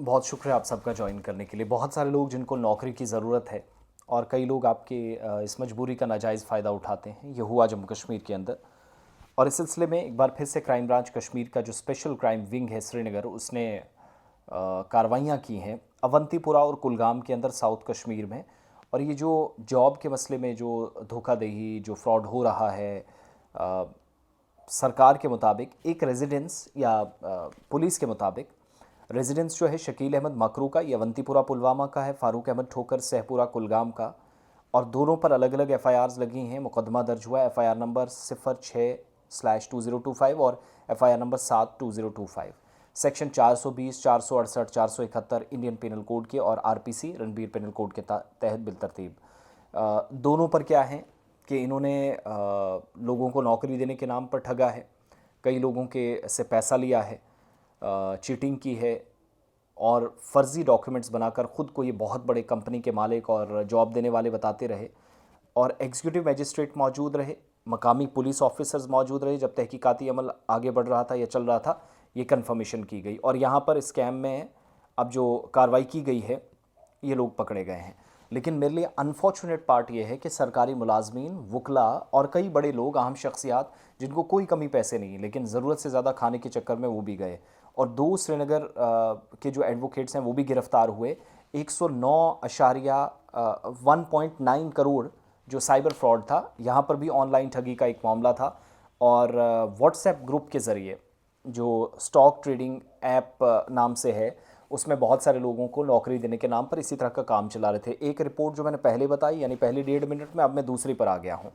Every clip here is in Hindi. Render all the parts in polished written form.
बहुत शुक्रिया आप सबका ज्वाइन करने के लिए। बहुत सारे लोग जिनको नौकरी की ज़रूरत है और कई लोग आपके इस मजबूरी का नाजायज़ फ़ायदा उठाते हैं। ये हुआ जम्मू कश्मीर के अंदर, और इस सिलसिले में एक बार फिर से क्राइम ब्रांच कश्मीर का जो स्पेशल क्राइम विंग है श्रीनगर, उसने कार्रवाइयाँ की हैं अवंतीपुरा और कुलगाम के अंदर साउथ कश्मीर में। और ये जो जॉब के मसले में जो धोखाधड़ी, जो फ्रॉड हो रहा है, अ, सरकार के मुताबिक एक रेजिडेंस या पुलिस के मुताबिक रेजिडेंस जो है शकील अहमद मकरू का, ये अवंतीपुरा पुलवामा का है, फ़ारूक अहमद ठोकर सहपुरा कुलगाम का, और दोनों पर अलग अलग एफआईआर्स लगी हैं। मुकदमा दर्ज हुआ है एफआईआर नंबर 06/2025 और FIR number 7/2025, section 420, 468, 471 Indian penal code के और आरपीसी रणबीर पेनल कोड के तहत बिलतरतीब। दोनों पर क्या है कि इन्होंने लोगों को नौकरी देने के नाम पर ठगा है, कई लोगों के से पैसा लिया है, चीटिंग की है, और फ़र्ज़ी डॉक्यूमेंट्स बनाकर ख़ुद को ये बहुत बड़े कंपनी के मालिक और जॉब देने वाले बताते रहे। और एग्जीक्यूटिव मजिस्ट्रेट मौजूद रहे, मकामी पुलिस ऑफिसर्स मौजूद रहे। जब तहकीकाती अमल आगे बढ़ रहा था या चल रहा था, ये कन्फर्मेशन की गई, और यहाँ पर स्कैम में अब जो कार्रवाई की गई है, ये लोग पकड़े गए हैं। लेकिन मेरे लिए अनफॉर्चुनेट पार्ट ये है कि सरकारी मुलाजमीन, वकला और कई बड़े लोग, अहम शख्सियात जिनको कोई कमी पैसे नहीं है लेकिन ज़रूरत से ज़्यादा खाने के चक्कर में वो भी गए, और 2 श्रीनगर के जो एडवोकेट्स हैं वो भी गिरफ्तार हुए। 109.1.9 करोड़ जो साइबर फ्रॉड था, यहाँ पर भी ऑनलाइन ठगी का एक मामला था। और व्हाट्सएप ग्रुप के ज़रिए जो स्टॉक ट्रेडिंग ऐप नाम से है, उसमें बहुत सारे लोगों को नौकरी देने के नाम पर इसी तरह का काम चला रहे थे। एक रिपोर्ट जो मैंने पहले बताई, यानी पहली 1.5 मिनट में, अब मैं दूसरी पर आ गया हूँ।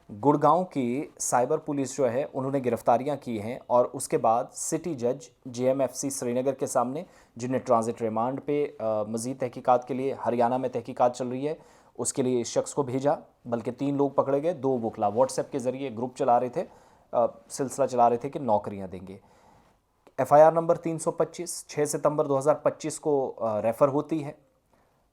गुड़गांव की साइबर पुलिस जो है उन्होंने गिरफ्तारियां की हैं, और उसके बाद सिटी जज जेएमएफसी श्रीनगर के सामने, जिन्हें ट्रांजिट रिमांड पे मज़ीद तहकीकात के लिए हरियाणा में तहकीकात चल रही है, उसके लिए इस शख्स को भेजा। बल्कि 3 लोग पकड़े गए, 2 वकला व्हाट्सएप के ज़रिए ग्रुप चला रहे थे, सिलसिला चला रहे थे कि नौकरियां देंगे। एफआईआर नंबर 325 6 सितंबर 2025 को रेफ़र होती है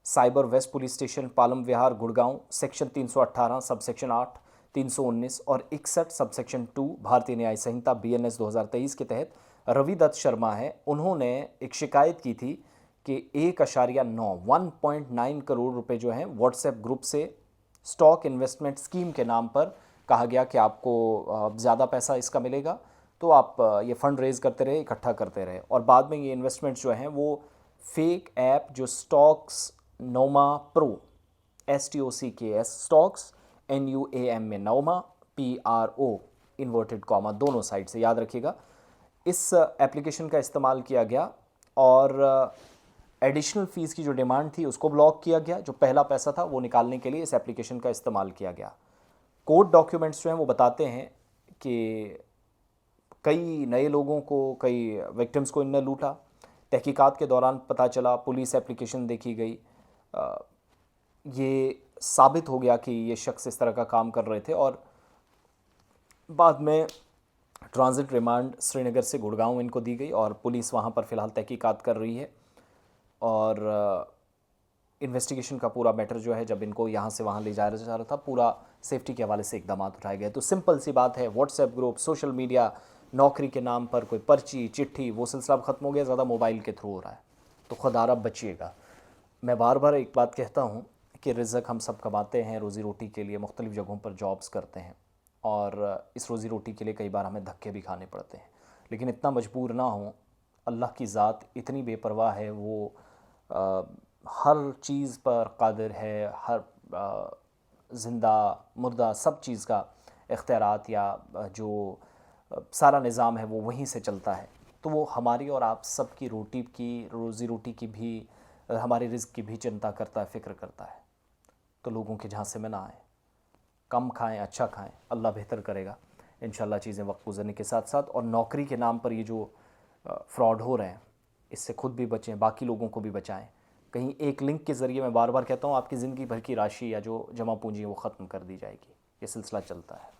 cyber west police station Palam Vihar Gurgaon, section 318 sub section 8, 319 और 61 सब सेक्शन 2 भारतीय न्याय संहिता बीएनएस 2023 के तहत रवि दत्त शर्मा है। उन्होंने एक शिकायत की थी कि 1.9 करोड़ रुपए जो हैं व्हाट्सएप ग्रुप से स्टॉक इन्वेस्टमेंट स्कीम के नाम पर कहा गया कि आपको ज़्यादा पैसा इसका मिलेगा, तो आप ये फ़ंड रेज़ करते रहे, इकट्ठा करते रहे, और बाद में ये इन्वेस्टमेंट्स जो हैं वो फेक ऐप जो stocks Noma pro, STOCKS stocks, NUAM में नोमा, PRO इन्वर्टेड कॉमा दोनों साइड से याद रखिएगा, इस एप्लीकेशन का इस्तेमाल किया गया, और एडिशनल फ़ीस की जो डिमांड थी उसको ब्लॉक किया गया। जो पहला पैसा था वो निकालने के लिए इस एप्लीकेशन का इस्तेमाल किया गया। कोर्ट डॉक्यूमेंट्स जो हैं वो बताते हैं कि कई नए लोगों को, कई विक्टिम्स को इनने लूटा। तहकीकात के दौरान पता चला, पुलिस एप्लीकेशन देखी गई, ये साबित हो गया कि ये शख्स इस तरह का काम कर रहे थे, और बाद में ट्रांजिट रिमांड श्रीनगर से गुड़गांव इनको दी गई, और पुलिस वहाँ पर फ़िलहाल तहकीकात कर रही है। और इन्वेस्टिगेशन का पूरा मैटर जो है, जब इनको यहाँ से वहाँ ले जाया जा रहा था, पूरा सेफ्टी के हवाले से इकदाम उठाए गए। तो सिंपल सी बात है, व्हाट्सएप ग्रुप, सोशल मीडिया, नौकरी के नाम पर कोई पर्ची, चिट्ठी, वो सिलसिला अब ख़त्म हो गया, ज़्यादा मोबाइल के थ्रू हो रहा है। तो खुदारा बचिएगा। मैं बार बार एक बात कहता हूँ कि रिज़्क हम सब कमाते हैं, रोज़ी रोटी के लिए मुख्तलिफ़ जगहों पर जॉब्स करते हैं, और इस रोज़ी रोटी के लिए कई बार हमें धक्के भी खाने पड़ते हैं, लेकिन इतना मजबूर ना हो। अल्लाह की ज़ात इतनी बेपरवाह है, वो हर चीज़ पर कादिर है, हर ज़िंदा मुर्दा सब चीज़ का इख्तियारात या जो सारा निज़ाम है वो वहीं से चलता है। तो वो हमारी और आप सब की रोटी की, रोज़ी रोटी की भी, हमारे रिज़्क की भी चिंता करता है, फ़िक्र करता है। तो लोगों के झांसे में ना आए, कम खाएं, अच्छा खाएं, अल्लाह बेहतर करेगा इंशाल्लाह। चीज़ें वक्त गुजरने के साथ साथ, और नौकरी के नाम पर ये जो फ्रॉड हो रहे हैं, इससे खुद भी बचें, बाकी लोगों को भी बचाएं। कहीं एक लिंक के ज़रिए, मैं बार बार कहता हूँ, आपकी ज़िंदगी भर की राशि या जो जमा पूंजी है वो ख़त्म कर दी जाएगी। ये सिलसिला चलता है।